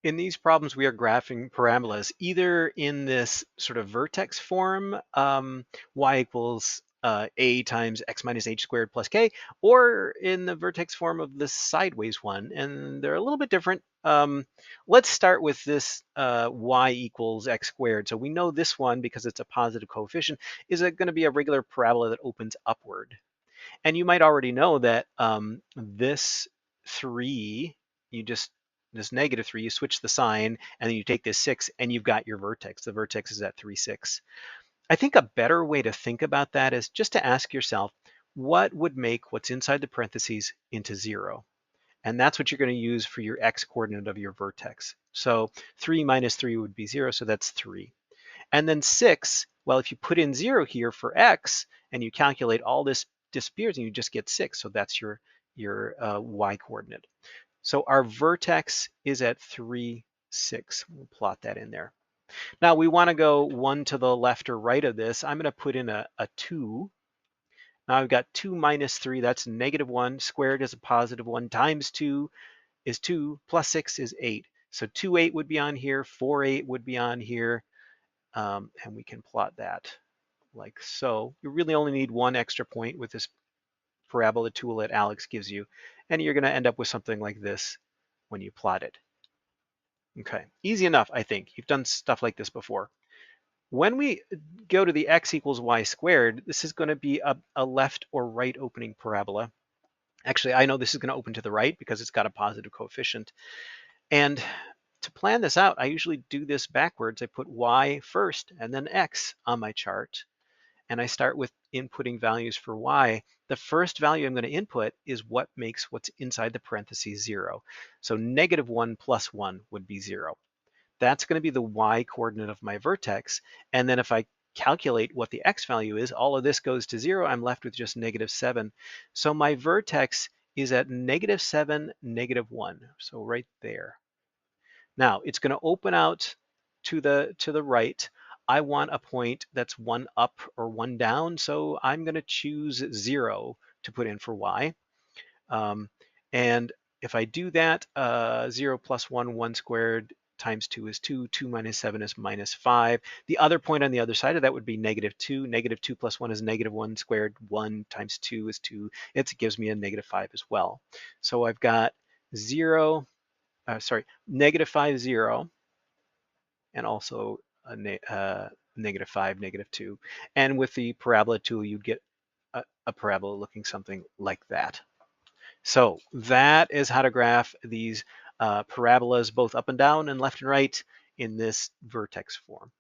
In these problems, we are graphing parabolas either in this sort of vertex form, y equals a times x minus h squared plus k, or in the vertex form of this sideways one, and they're a little bit different. Let's start with this y equals x squared. So we know this one, because it's a positive coefficient, is going to be a regular parabola that opens upward. And you might already know that this 3, you just, this negative 3, you switch the sign, and then you take this 6, and you've got your vertex. The vertex is at 3, 6. I think a better way to think about that is just to ask yourself, what would make what's inside the parentheses into 0? And that's what you're going to use for your x coordinate of your vertex. So 3 minus 3 would be 0, so that's 3. And then 6, well, if you put in 0 here for x and you calculate all this disappears and you just get 6. So that's your y coordinate. So our vertex is at 3, 6. We'll plot that in there. Now we want to go one to the left or right of this. I'm going to put in a 2. Now I've got 2 minus 3, that's negative 1. Squared is a positive 1. Times 2 is 2. Plus 6 is 8. So 2, 8 would be on here. 4, 8 would be on here. And we can plot that like so. You really only need one extra point with this parabola tool that ALEKS gives you, and you're going to end up with something like this when you plot it. Okay, easy enough, I think. You've done stuff like this before. When we go to the x equals y squared, this is going to be a left or right opening parabola. Actually, I know this is going to open to the right because it's got a positive coefficient. And to plan this out, I usually do this backwards. I put y first and then x on my chart. And I start with inputting values for y. The first value I'm going to input is what makes what's inside the parentheses 0. So negative 1 plus 1 would be 0. That's going to be the y coordinate of my vertex. And then if I calculate what the x value is, all of this goes to 0. I'm left with just negative 7. So my vertex is at negative 7, negative 1. So right there. Now it's going to open out to the right. I want a point that's 1 up or 1 down, so I'm going to choose 0 to put in for y. And if I do that, 0 plus 1, 1 squared times 2 is 2. 2 minus 7 is minus 5. The other point on the other side of that would be negative 2. Negative 2 plus 1 is negative 1 squared. 1 times 2 is 2. It gives me a negative 5 as well. So I've got 0, negative 5, 0, and also a negative 5, negative 2. And with the parabola tool, you'd get a parabola looking something like that. So that is how to graph these parabolas, both up and down and left and right, in this vertex form.